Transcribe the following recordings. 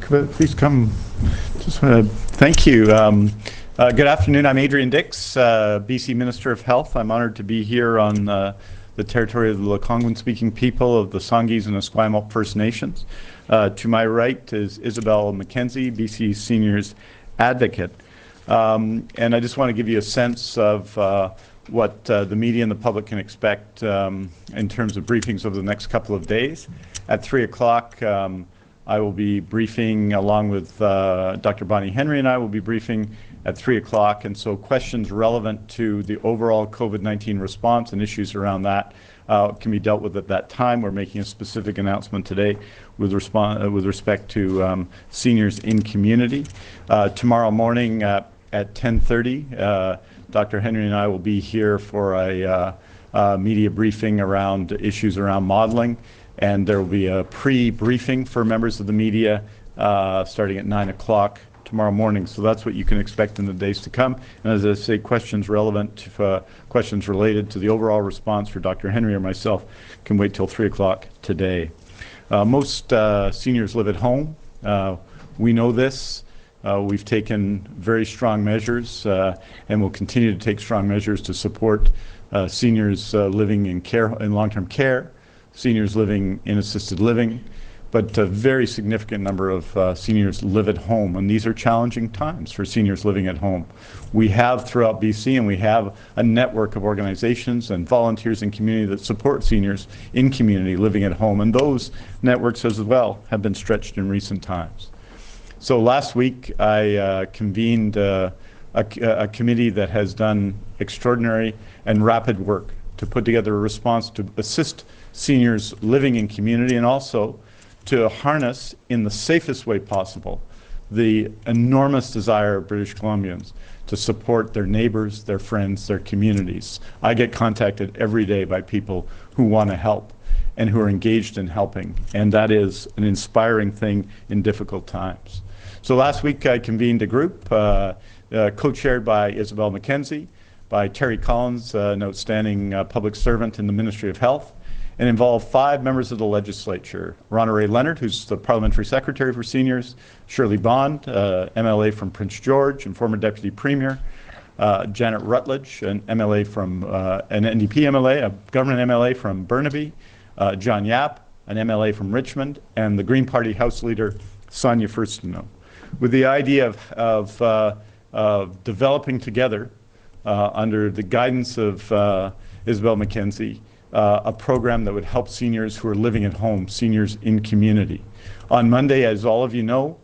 Please come. Just want to thank you. Good afternoon. I'm Adrian Dix, BC Minister of Health. I'm honored to be here on the territory of the Lekwungen-speaking people of the Songhees and Esquimalt First Nations. To my right is Isobel Mackenzie, BC Seniors Advocate. And I just want to give you a sense of what the media and the public can expect in terms of briefings over the next couple of days. At 3 o'clock, I will be briefing along with Dr. Bonnie Henry, and I will be briefing at 3 o'clock. And so questions relevant to the overall COVID-19 response and issues around that can be dealt with at that time. We're making a specific announcement today with respect to seniors in community. Tomorrow morning at 10:30, Dr. Henry and I will be here for a media briefing around issues around modeling. And there will be a pre-briefing for members of the media starting at 9 o'clock tomorrow morning. So that's what you can expect in the days to come. And as I say, questions relevant to, questions related to the overall response for Dr. Henry or myself can wait till 3 o'clock today. Most seniors live at home. We know this. We've taken very strong measures and will continue to take strong measures to support seniors living in long-term care, seniors living in assisted living, but a very significant number of seniors live at home, and these are challenging times for seniors living at home. We have throughout BC, and we have a network of organizations and volunteers in community that support seniors in community living at home, and those networks as well have been stretched in recent times. So last week I convened a committee that has done extraordinary and rapid work to put together a response to assist seniors living in community and also to harness in the safest way possible the enormous desire of British Columbians to support their neighbors, their friends, their communities. I get contacted every day by people who want to help and who are engaged in helping, and that is an inspiring thing in difficult times. So last week I convened a group co-chaired by Isobel Mackenzie, by Terry Collins, an outstanding public servant in the Ministry of Health, and involved 5 members of the legislature. Ronna Ray Leonard, who's the Parliamentary Secretary for Seniors, Shirley Bond, MLA from Prince George and former Deputy Premier, Janet Rutledge, an MLA from, an NDP MLA, a government MLA from Burnaby, John Yap, an MLA from Richmond, and the Green Party House Leader, Sonia Furstenau, with the idea of developing together under the guidance of Isobel Mackenzie, a program that would help seniors who are living at home, seniors in community. On Monday, as all of you know,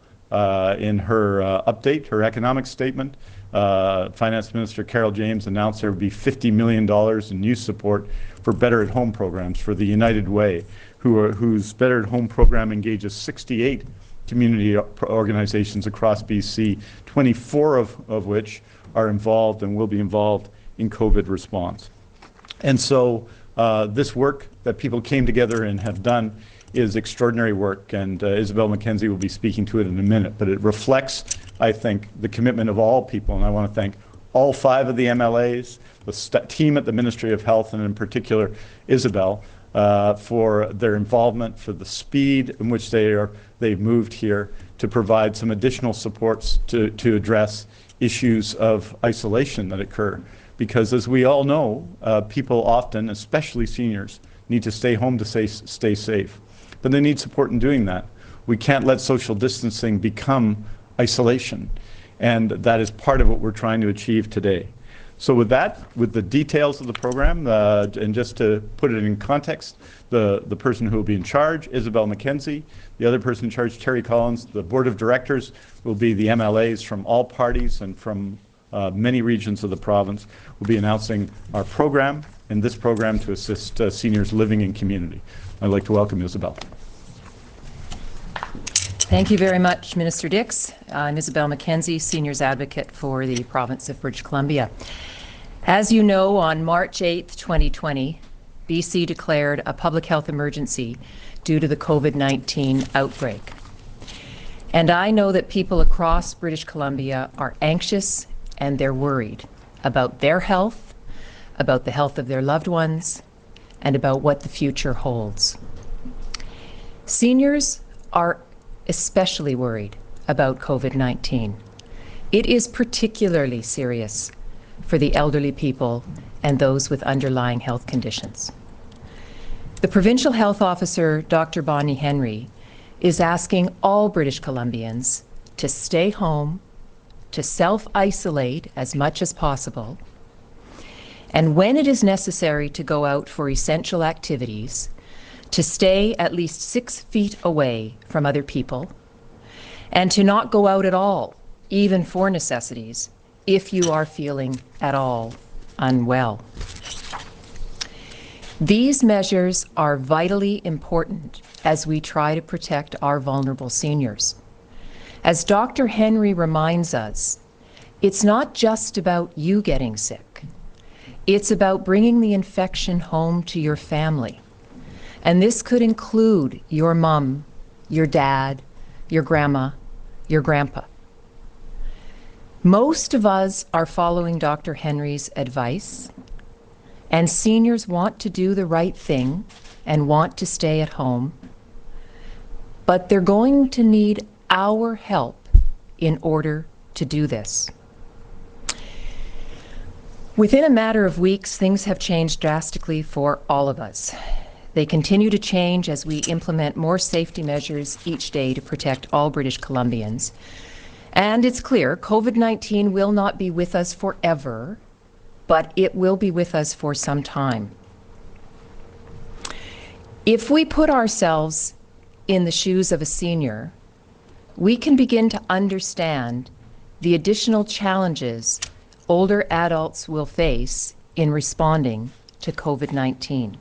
in her update, her economic statement, Finance Minister Carol James announced there would be $50 million in new support for Better at Home programs for the United Way, whose Better at Home program engages 68 community organizations across BC, 24 of which are involved and will be involved in COVID response. And so this work that people came together and have done is extraordinary work, and Isobel Mackenzie will be speaking to it in a minute, but it reflects, I think, the commitment of all people, and I want to thank all 5 of the MLAs, the team at the Ministry of Health, and in particular Isobel, for their involvement, for the speed in which they've moved here to provide some additional supports to address issues of isolation that occur. Because as we all know, people often, especially seniors, need to stay home to stay safe. But they need support in doing that. We can't let social distancing become isolation. And that is part of what we're trying to achieve today. So with that, with the details of the program, and just to put it in context, the person who will be in charge, Isobel Mackenzie, the other person in charge, Terry Collins, the board of directors will be the MLAs from all parties and from many regions of the province. Will be announcing our program, and this program to assist seniors living in community. I'd like to welcome Isobel. Thank you very much, Minister Dix. I'm Isobel Mackenzie, Seniors Advocate for the province of British Columbia. As you know, on March 8th, 2020, BC declared a public health emergency due to the COVID-19 outbreak. And I know that people across British Columbia are anxious and they're worried about their health, about the health of their loved ones, and about what the future holds. Seniors are especially worried about COVID-19. It is particularly serious for the elderly people and those with underlying health conditions. The Provincial Health Officer Dr. Bonnie Henry is asking all British Columbians to stay home, to self-isolate as much as possible, and when it is necessary to go out for essential activities, to stay at least 6 feet away from other people, and to not go out at all, even for necessities, if you are feeling at all unwell. These measures are vitally important as we try to protect our vulnerable seniors. As Dr. Henry reminds us, it's not just about you getting sick. It's about bringing the infection home to your family. And this could include your mom, your dad, your grandma, your grandpa. Most of us are following Dr. Henry's advice, and seniors want to do the right thing and want to stay at home, but they're going to need our help in order to do this. Within a matter of weeks, things have changed drastically for all of us. They continue to change as we implement more safety measures each day to protect all British Columbians. And it's clear COVID-19 will not be with us forever, but it will be with us for some time. If we put ourselves in the shoes of a senior, we can begin to understand the additional challenges older adults will face in responding to COVID-19.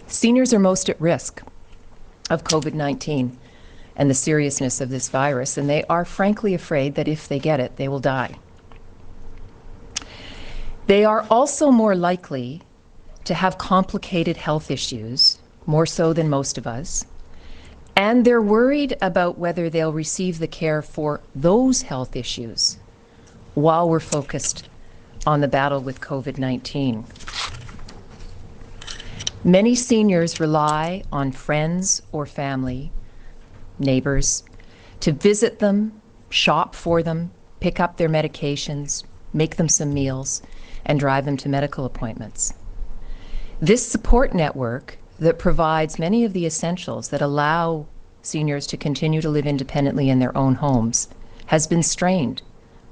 Seniors are most at risk of COVID-19 and the seriousness of this virus, and they are frankly afraid that if they get it, they will die. They are also more likely to have complicated health issues, more so than most of us, and they're worried about whether they'll receive the care for those health issues while we're focused on the battle with COVID-19. Many seniors rely on friends or family, neighbors, to visit them, shop for them, pick up their medications, make them some meals, and drive them to medical appointments. This support network that provides many of the essentials that allow seniors to continue to live independently in their own homes has been strained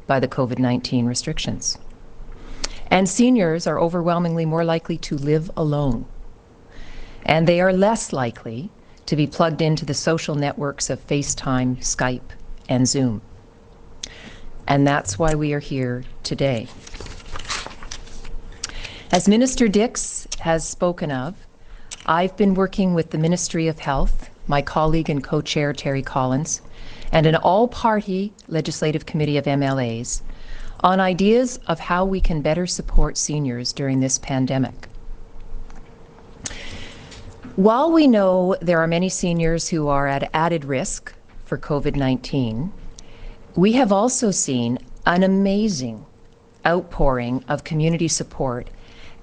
by the COVID-19 restrictions. And seniors are overwhelmingly more likely to live alone. And they are less likely to be plugged into the social networks of FaceTime, Skype, and Zoom. And that's why we are here today. As Minister Dix has spoken of, I've been working with the Ministry of Health, my colleague and co-chair Terry Collins, and an all-party legislative committee of MLAs on ideas of how we can better support seniors during this pandemic. While we know there are many seniors who are at added risk for COVID-19, we have also seen an amazing outpouring of community support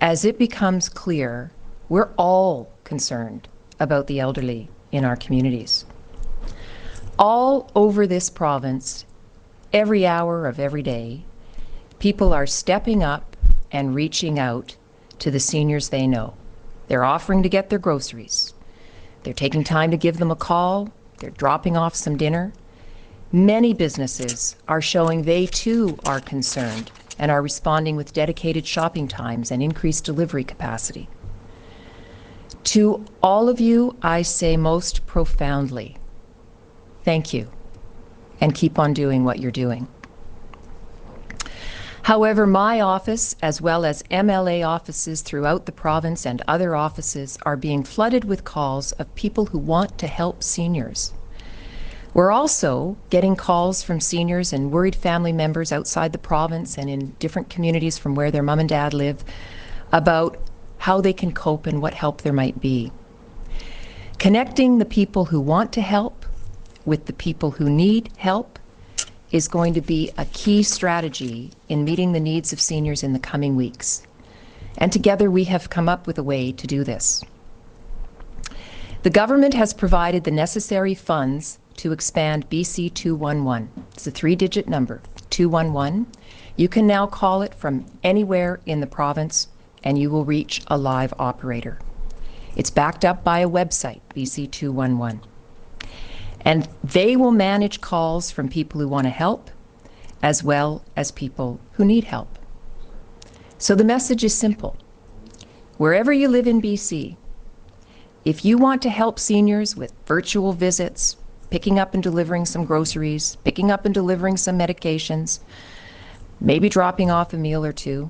as it becomes clear we're all concerned about the elderly in our communities. All over this province, every hour of every day, people are stepping up and reaching out to the seniors they know. They're offering to get their groceries. They're taking time to give them a call. They're dropping off some dinner. Many businesses are showing they too are concerned and are responding with dedicated shopping times and increased delivery capacity. To all of you, I say most profoundly, thank you, and keep on doing what you're doing. However, my office, as well as MLA offices throughout the province and other offices, are being flooded with calls of people who want to help seniors. We're also getting calls from seniors and worried family members outside the province and in different communities from where their mom and dad live about how they can cope and what help there might be. Connecting the people who want to help with the people who need help is going to be a key strategy in meeting the needs of seniors in the coming weeks. And together we have come up with a way to do this. The government has provided the necessary funds to expand BC 211. It's a 3-digit number, 211. You can now call it from anywhere in the province and you will reach a live operator. It's backed up by a website, BC 211. And they will manage calls from people who want to help as well as people who need help. So the message is simple. Wherever you live in BC, if you want to help seniors with virtual visits, picking up and delivering some groceries, picking up and delivering some medications, maybe dropping off a meal or two,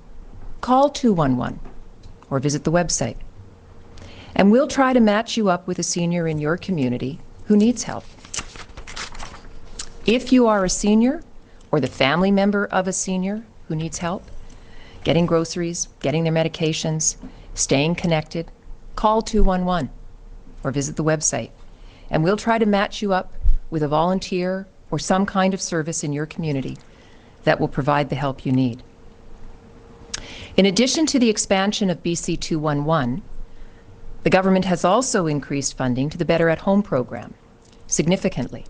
call 211 or visit the website. And we'll try to match you up with a senior in your community who needs help. If you are a senior or the family member of a senior who needs help, getting groceries, getting their medications, staying connected, call 211 or visit the website. And we'll try to match you up with a volunteer or some kind of service in your community that will provide the help you need. In addition to the expansion of BC 211, the government has also increased funding to the Better at Home program significantly.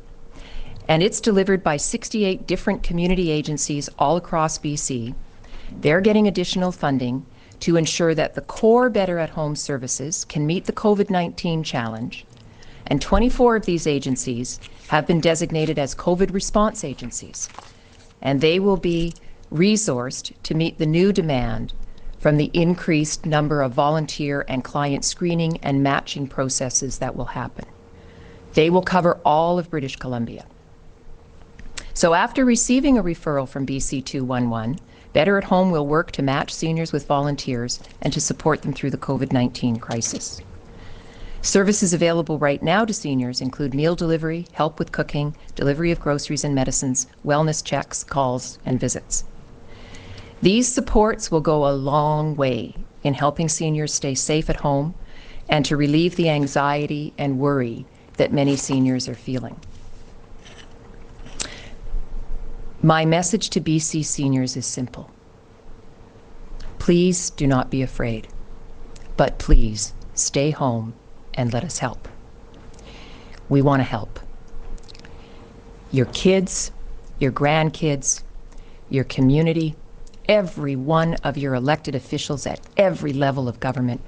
And it's delivered by 68 different community agencies all across BC. They're getting additional funding to ensure that the core Better at Home services can meet the COVID-19 challenge. And 24 of these agencies have been designated as COVID response agencies. And they will be resourced to meet the new demand from the increased number of volunteer and client screening and matching processes that will happen. They will cover all of British Columbia. So after receiving a referral from BC 211, Better at Home will work to match seniors with volunteers and to support them through the COVID-19 crisis. Services available right now to seniors include meal delivery, help with cooking, delivery of groceries and medicines, wellness checks, calls, and visits. These supports will go a long way in helping seniors stay safe at home and to relieve the anxiety and worry that many seniors are feeling. My message to BC seniors is simple. Please do not be afraid, but please stay home and let us help. We want to help. Your kids, your grandkids, your community, every one of your elected officials at every level of government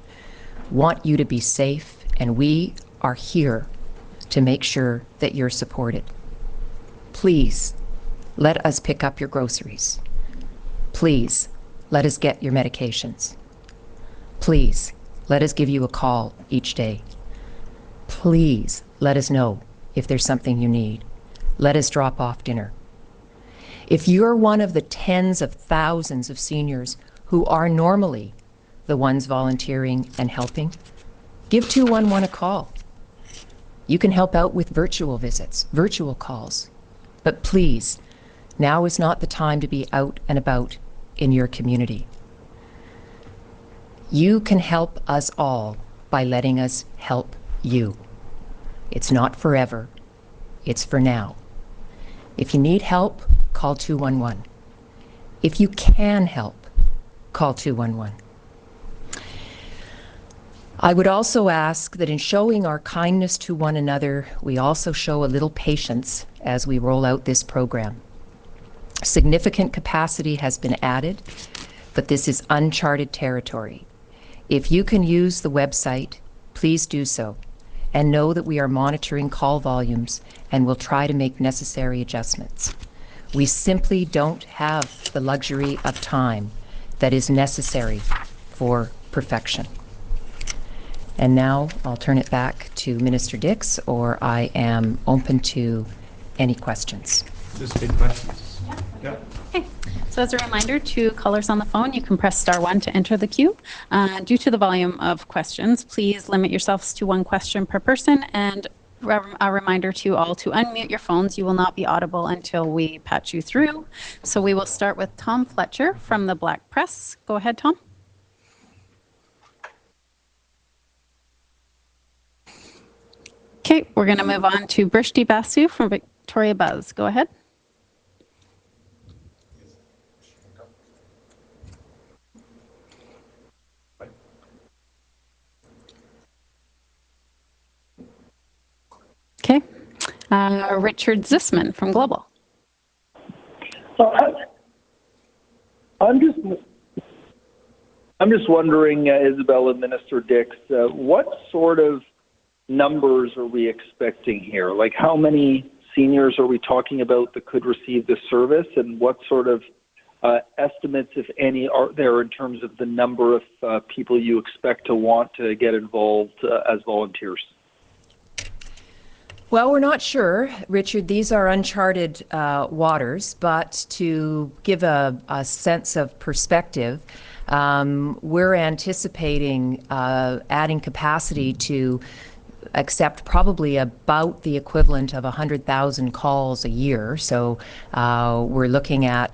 want you to be safe, and we are here to make sure that you're supported. Please, let us pick up your groceries. Please, let us get your medications. Please, let us give you a call each day. Please, let us know if there's something you need. Let us drop off dinner. If you're one of the tens of thousands of seniors who are normally the ones volunteering and helping, give 211 a call. You can help out with virtual visits, virtual calls. But please, now is not the time to be out and about in your community. You can help us all by letting us help you. It's not forever, it's for now. If you need help, call 211. If you can help, call 211. I would also ask that in showing our kindness to one another, we also show a little patience as we roll out this program. Significant capacity has been added, but this is uncharted territory. If you can use the website, please do so, and know that we are monitoring call volumes and will try to make necessary adjustments. We simply don't have the luxury of time that is necessary for perfection. And now I'll turn it back to Minister Dix, or I am open to any questions. Just big questions. Yeah. Okay. So as a reminder to callers on the phone, you can press *1 to enter the queue. Due to the volume of questions, please limit yourselves to one question per person, and a reminder to all to unmute your phones. You will not be audible until we patch you through. So we will start with Tom Fletcher from the Black Press. Go ahead, Tom. Okay, we're going to move on to Brishti Basu from Victoria Buzz. Go ahead. Richard Zisman from Global. So I'm just wondering, Isobel and Minister Dix, what sort of numbers are we expecting here? Like, how many seniors are we talking about that could receive this service, and what sort of estimates, if any, are there in terms of the number of people you expect to want to get involved as volunteers? Well, we're not sure, Richard. These are uncharted waters, but to give a sense of perspective, we're anticipating adding capacity to accept probably about the equivalent of 100,000 calls a year. So we're looking at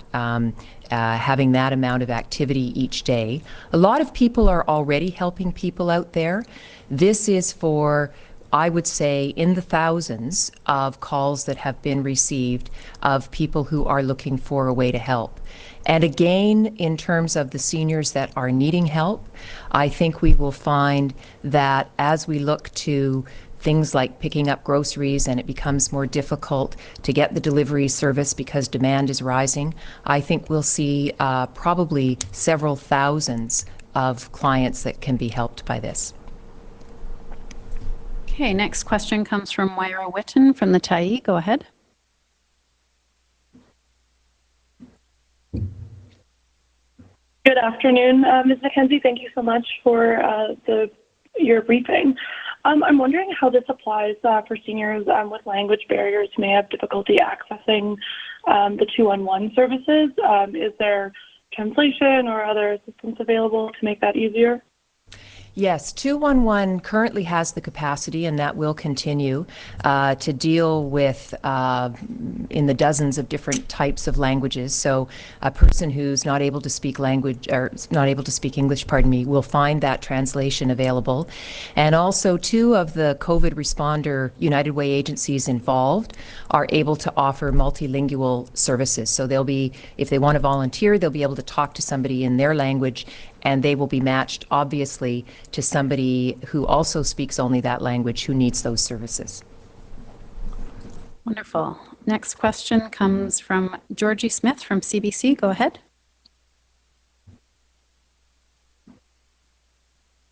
having that amount of activity each day. A lot of people are already helping people out there. This is for, I would say, in the thousands of calls that have been received of people who are looking for a way to help. And again, in terms of the seniors that are needing help, I think we will find that as we look to things like picking up groceries and it becomes more difficult to get the delivery service because demand is rising, I think we'll see probably several thousands of clients that can be helped by this. Okay, next question comes from Moira Witten from the Tyee. Go ahead. Good afternoon, Ms. Mackenzie. Thank you so much for your briefing. I'm wondering how this applies for seniors with language barriers who may have difficulty accessing the 211 services. Is there translation or other assistance available to make that easier? Yes, 211 currently has the capacity, and that will continue to deal with in the dozens of different types of languages. So a person who's not able to speak language or not able to speak English, pardon me, will find that translation available. And also 2 of the COVID responder United Way agencies involved are able to offer multilingual services. So they'll be, if they want to volunteer, they'll be able to talk to somebody in their language, and they will be matched, obviously, to somebody who also speaks only that language who needs those services. Wonderful. Next question comes from Georgie Smith from CBC. Go ahead.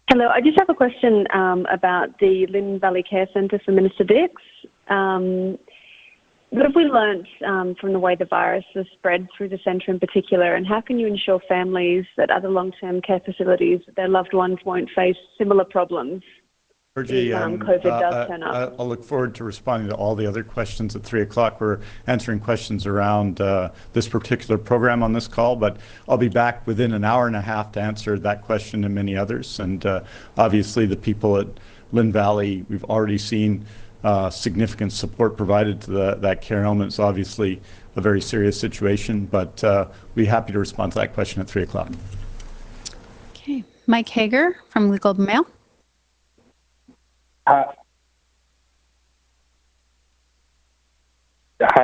Hello, I just have a question about the Lynn Valley Care Centre for Minister Dix. What have we learnt from the way the virus has spread through the centre in particular, and how can you ensure families at other long-term care facilities, their loved ones won't face similar problems Georgie, if COVID does turn up? I'll look forward to responding to all the other questions at 3 o'clock. We're answering questions around this particular program on this call, but I'll be back within an hour and a half to answer that question and many others. And obviously the people at Lynn Valley, we've already seen significant support provided to that care home. It's obviously a very serious situation, but we'll be happy to respond to that question at 3 o'clock. Okay, Mike Hager from the Globe and Mail. Hi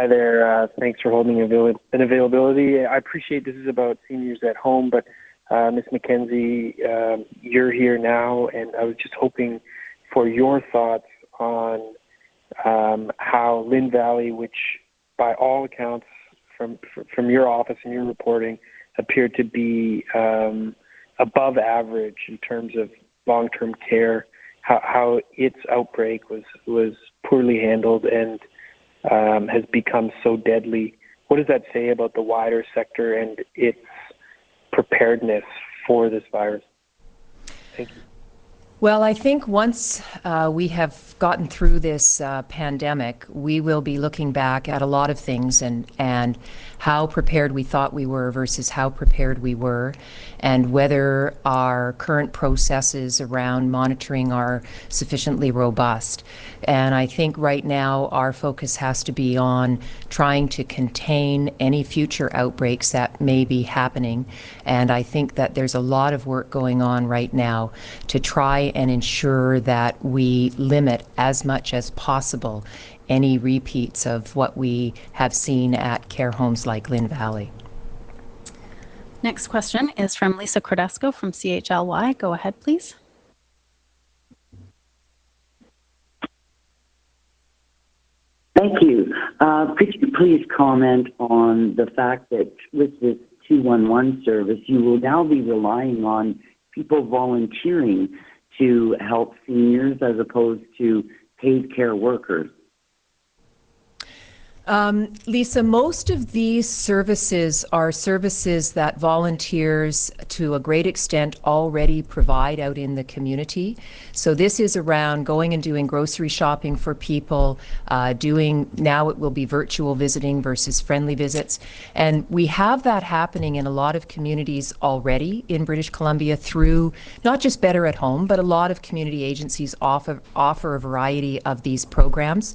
there. Thanks for holding an availability. I appreciate this is about seniors at home, but Ms. Mackenzie, you're here now, and I was just hoping for your thoughts on how Lynn Valley, which by all accounts from your office and your reporting appeared to be above average in terms of long-term care, how its outbreak was poorly handled and has become so deadly. What does that say about the wider sector and its preparedness for this virus? Thank you. Well, I think once we have gotten through this pandemic, we will be looking back at a lot of things and how prepared we thought we were versus how prepared we were, and whether our current processes around monitoring are sufficiently robust. And I think right now our focus has to be on trying to contain any future outbreaks that may be happening. And I think that there's a lot of work going on right now to try and ensure that we limit as much as possible any repeats of what we have seen at care homes like Lynn Valley. Next question is from Lisa Cordasco from CHLY. Go ahead, please. Thank you. Could you please comment on the fact that with this 211 service, you will now be relying on people volunteering to help seniors as opposed to paid care workers? Lisa, most of these services are services that volunteers to a great extent already provide out in the community. So this is around going and doing grocery shopping for people, now it will be virtual visiting versus friendly visits. And we have that happening in a lot of communities already in British Columbia through not just Better at Home, but a lot of community agencies offer a variety of these programs.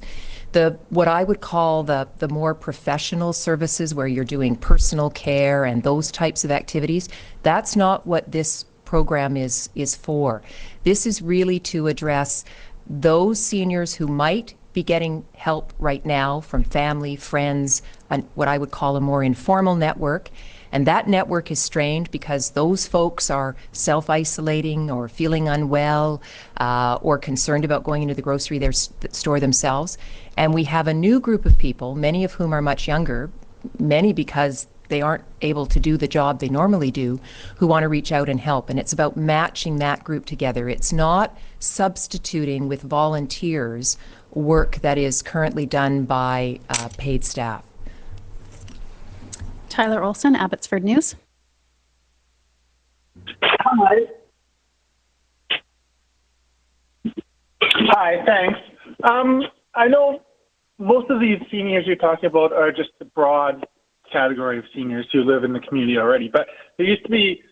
What I would call the more professional services where you're doing personal care and those types of activities, that's not what this program is for. This is really to address those seniors who might be getting help right now from family, friends, and what I would call a more informal network. And that network is strained because those folks are self-isolating or feeling unwell or concerned about going into the grocery store themselves. And we have a new group of people, many of whom are much younger, many because they aren't able to do the job they normally do, who want to reach out and help. And it's about matching that group together. It's not substituting with volunteers work that is currently done by paid staff. Tyler Olson, Abbotsford News. Hi, thanks. I know most of these seniors you're talking about are just a broad category of seniors who live in the community already, but there used to be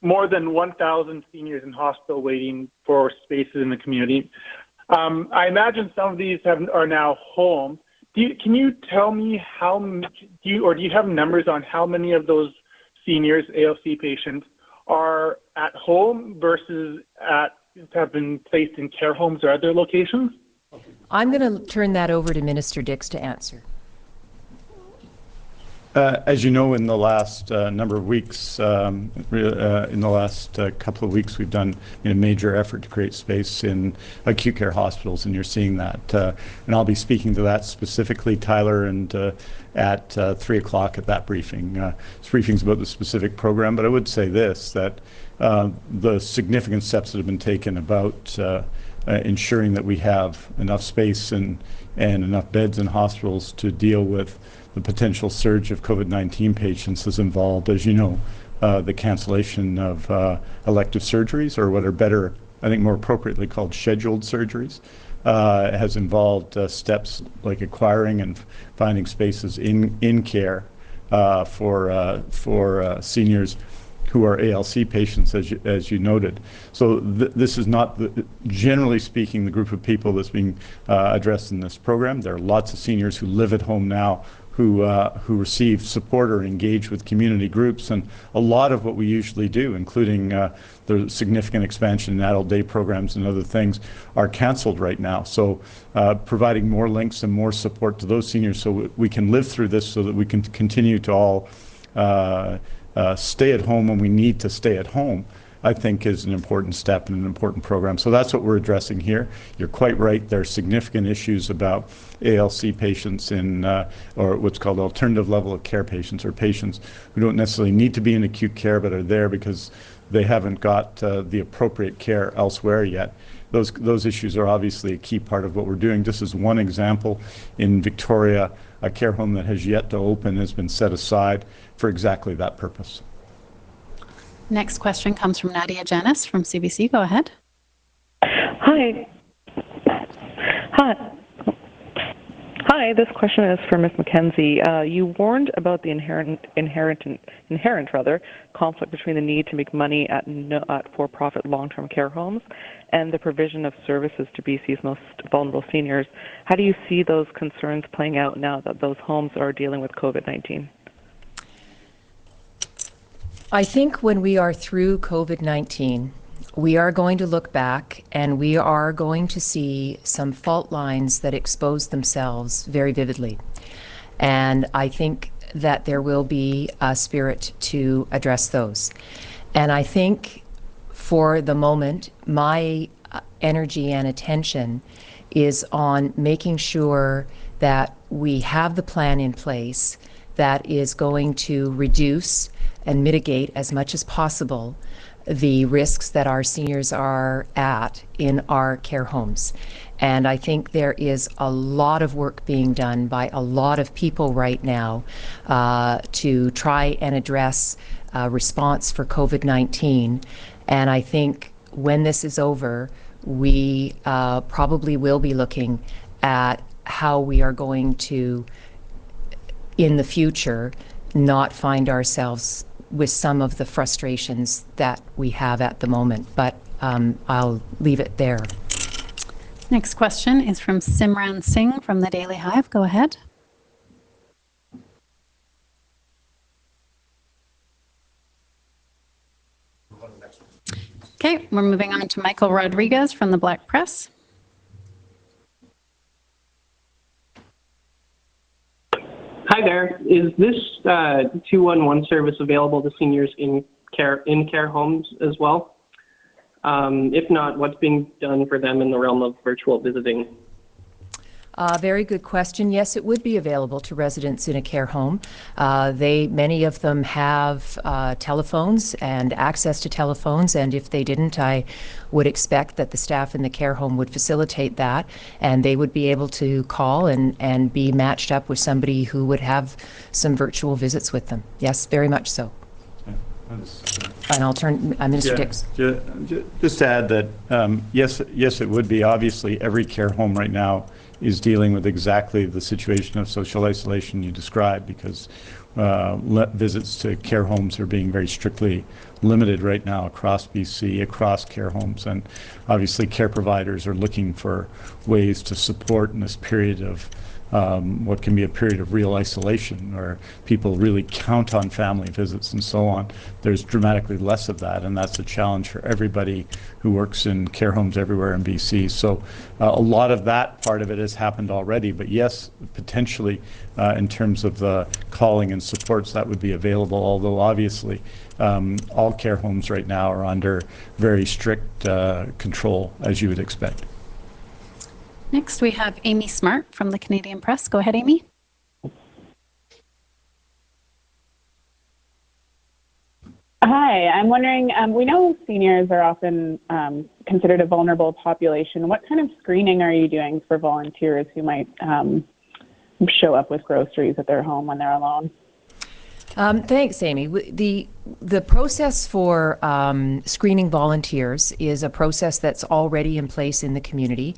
more than 1,000 seniors in hospital waiting for spaces in the community. I imagine some of these are now home. Can you tell me do you have numbers on how many of those seniors, ALC patients, are at home versus have been placed in care homes or other locations? I'm going to turn that over to Minister Dix to answer. As you know, in the last number of weeks, in the last couple of weeks, we've done a major effort to create space in acute care hospitals, and you're seeing that. And I'll be speaking to that specifically, Tyler, and at 3 o'clock at that briefing. This briefing's about the specific program, but I would say this, that the significant steps that have been taken about ensuring that we have enough space and enough beds in hospitals to deal with the potential surge of COVID-19 patients has involved, as you know, the cancellation of elective surgeries, or what are better, I think more appropriately called scheduled surgeries. Has involved steps like acquiring and finding spaces in care for seniors who are ALC patients, as you noted. So this is not, generally speaking, the group of people that's being addressed in this program. There are lots of seniors who live at home now who receive support or engage with community groups, and a lot of what we usually do, including the significant expansion in adult day programs and other things, are canceled right now. So providing more links and more support to those seniors so we can live through this, so that we can continue to all stay at home when we need to stay at home, I think is an important step and an important program. So that's what we're addressing here. You're quite right. There are significant issues about ALC patients or what's called alternative level of care patients, or patients who don't necessarily need to be in acute care but are there because they haven't got the appropriate care elsewhere yet. Those issues are obviously a key part of what we're doing. Just as one example, in Victoria, a care home that has yet to open has been set aside for exactly that purpose. Next question comes from Nadia Janis from CBC. Go ahead. Hi. This question is for Ms. Mackenzie. You warned about the inherent conflict between the need to make money at for-profit long-term care homes and the provision of services to BC's most vulnerable seniors. How do you see those concerns playing out now that those homes are dealing with COVID-19? I think when we are through COVID-19, we are going to look back and we are going to see some fault lines that expose themselves very vividly. And I think that there will be a spirit to address those. And I think for the moment, my energy and attention is on making sure that we have the plan in place that is going to reduce and mitigate as much as possible the risks that our seniors are at in our care homes. And I think there is a lot of work being done by a lot of people right now to try and address response for COVID-19. And I think when this is over, we probably will be looking at how we are going to, in the future, not find ourselves with some of the frustrations that we have at the moment. But I'll leave it there. Next question is from Simran Singh from the Daily Hive. Go ahead. Okay, we're moving on to Michael Rodriguez from the Black Press. Hi there. Is this 211 service available to seniors in care homes as well? If not, what's being done for them in the realm of virtual visiting? Very good question. Yes, it would be available to residents in a care home. Many of them have telephones and access to telephones, and if they didn't, I would expect that the staff in the care home would facilitate that, and they would be able to call and be matched up with somebody who would have some virtual visits with them. Yes, very much so. And I'll turn, Minister Dix. Just to add that, yes, it would be. Obviously, every care home right now is dealing with exactly the situation of social isolation you described, because visits to care homes are being very strictly limited right now across BC, across care homes, and obviously care providers are looking for ways to support in this period of what can be a period of real isolation, where people really count on family visits and so on. There's dramatically less of that, and that's a challenge for everybody who works in care homes everywhere in BC. So a lot of that part of it has happened already, but yes, potentially in terms of the calling and supports that would be available, although obviously all care homes right now are under very strict control, as you would expect. Next, we have Amy Smart from the Canadian Press. Go ahead, Amy. Hi, I'm wondering, we know seniors are often considered a vulnerable population. What kind of screening are you doing for volunteers who might show up with groceries at their home when they're alone? Thanks, Amy. The process for screening volunteers is a process that's already in place in the community.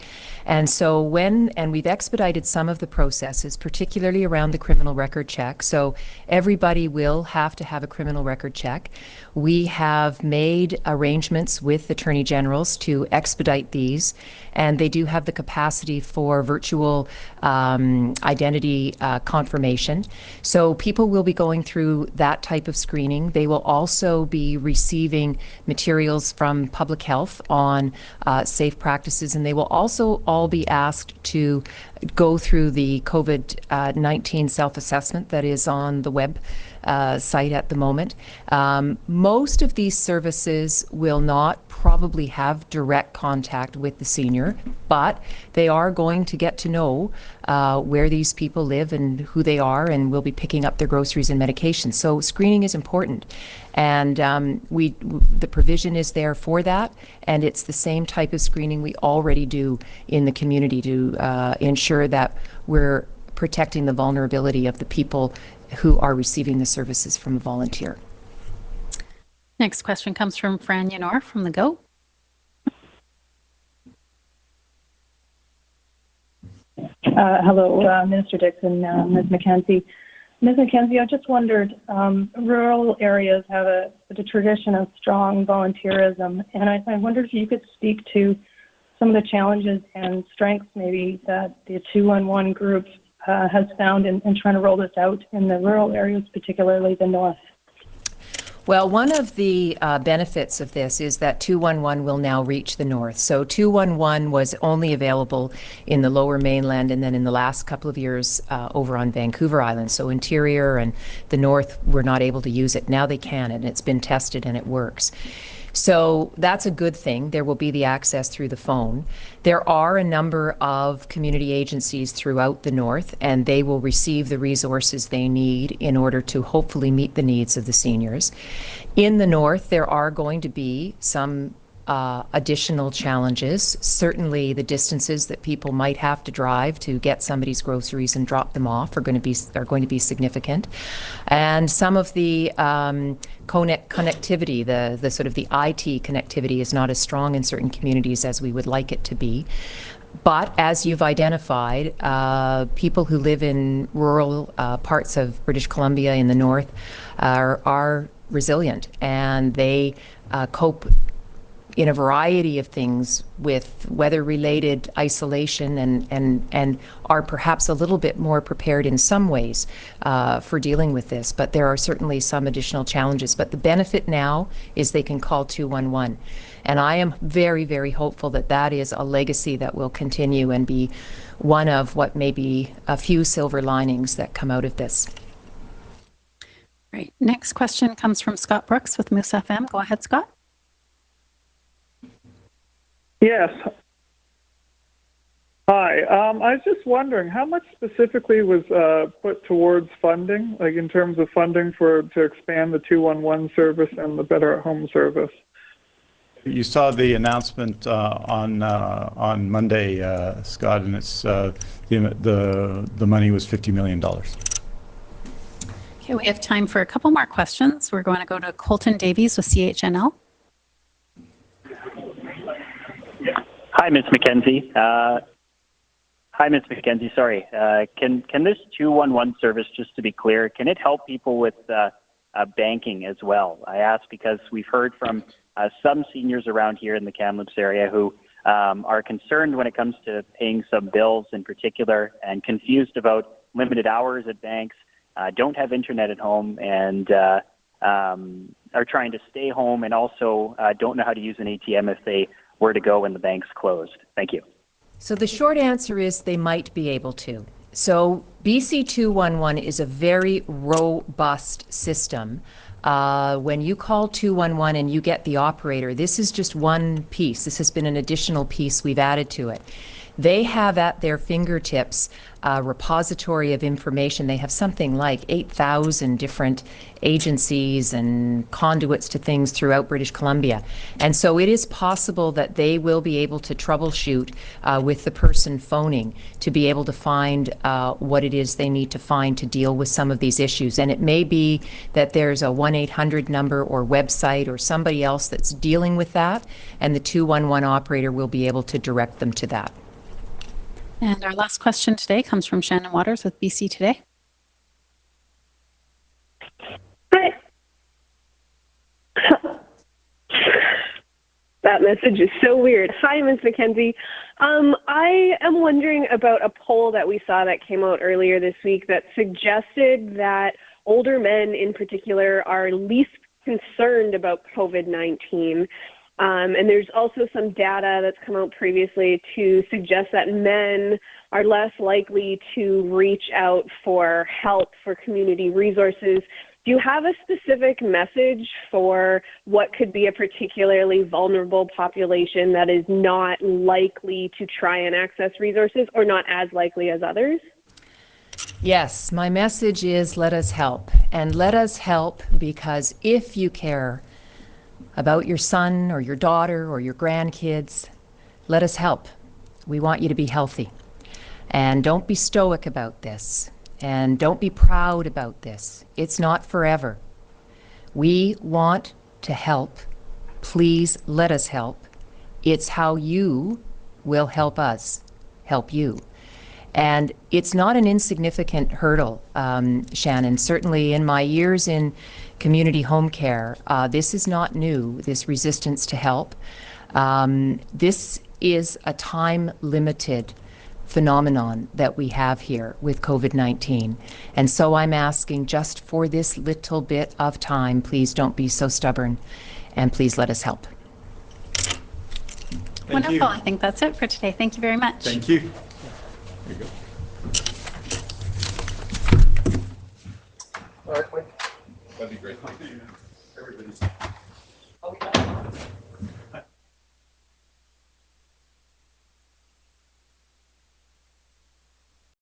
And so we've expedited some of the processes, particularly around the criminal record check. So everybody will have to have a criminal record check. We have made arrangements with attorney generals to expedite these, and they do have the capacity for virtual identity confirmation. So people will be going through that type of screening. They will also be receiving materials from public health on safe practices, and they will also all be asked to go through the COVID-19 self-assessment that is on the web site at the moment. Most of these services will not probably have direct contact with the senior, but they are going to get to know where these people live and who they are, and will be picking up their groceries and medications. So screening is important, and the provision is there for that, and it's the same type of screening we already do in the community to ensure that we're protecting the vulnerability of the people who are receiving the services from a volunteer. Next question comes from Fran Yanor from The Go. Hello, Minister Dixon, Ms. Mackenzie. Ms. Mackenzie, I just wondered, rural areas have a tradition of strong volunteerism, and I wondered if you could speak to some of the challenges and strengths maybe that the 211 group has found in trying to roll this out in the rural areas, particularly the north. Well, one of the benefits of this is that 211 will now reach the north. So 211 was only available in the Lower Mainland, and then in the last couple of years over on Vancouver Island. So Interior and the north were not able to use it. Now they can, and it's been tested and it works. So that's a good thing. There will be the access through the phone. There are a number of community agencies throughout the north, and they will receive the resources they need in order to hopefully meet the needs of the seniors. In the north, there are going to be some additional challenges. Certainly the distances that people might have to drive to get somebody's groceries and drop them off are going to be significant. And some of the connectivity, the sort of the IT connectivity is not as strong in certain communities as we would like it to be. But as you've identified, people who live in rural parts of British Columbia in the north are resilient, and they cope in a variety of things with weather-related isolation and are perhaps a little bit more prepared in some ways for dealing with this. But there are certainly some additional challenges. But the benefit now is they can call 211. And I am very, very hopeful that that is a legacy that will continue and be one of what may be a few silver linings that come out of this. Great. Next question comes from Scott Brooks with Moose FM. Go ahead, Scott. Yes. Hi. I was just wondering, how much specifically was put towards funding, like in terms of funding to expand the 211 service and the Better at Home service? You saw the announcement on Monday, Scott, and it's the money was $50 million. Okay, we have time for a couple more questions. We're going to go to Colton Davies with CHNL. Hi, Ms. Mackenzie. Sorry. Can this 211 service, just to be clear, can it help people with banking as well? I ask because we've heard from some seniors around here in the Kamloops area who are concerned when it comes to paying some bills in particular and confused about limited hours at banks, don't have internet at home, and are trying to stay home and also don't know how to use an ATM if they were to go when the bank's closed. Thank you. So the short answer is they might be able to. So BC 211 is a very robust system. When you call 211 and you get the operator, this is just one piece. This has been an additional piece we've added to it. They have at their fingertips a repository of information. They have something like 8,000 different agencies and conduits to things throughout British Columbia. And so it is possible that they will be able to troubleshoot with the person phoning to be able to find what it is they need to find to deal with some of these issues. And it may be that there's a 1-800 number or website or somebody else that's dealing with that, and the 211 operator will be able to direct them to that. And our last question today comes from Shannon Waters with BC Today. Hi. That message is so weird. Hi, Ms. Mackenzie. I am wondering about a poll that we saw that came out earlier this week that suggested that older men in particular are least concerned about COVID-19. And there's also some data that's come out previously to suggest that men are less likely to reach out for help, for community resources. Do you have a specific message for what could be a particularly vulnerable population that is not likely to try and access resources or not as likely as others? Yes, my message is let us help. And let us help because if you care about your son or your daughter or your grandkids, let us help. We want you to be healthy. And don't be stoic about this. And don't be proud about this. It's not forever. We want to help. Please let us help. It's how you will help us help you. And it's not an insignificant hurdle, Shannon. Certainly in my years in community home care, this is not new, this resistance to help. This is a time-limited phenomenon that we have here with COVID-19. And so I'm asking just for this little bit of time, please don't be so stubborn, and please let us help. Wonderful. I think that's it for today. Thank you very much. Thank you. There you go. All right, That'd be great.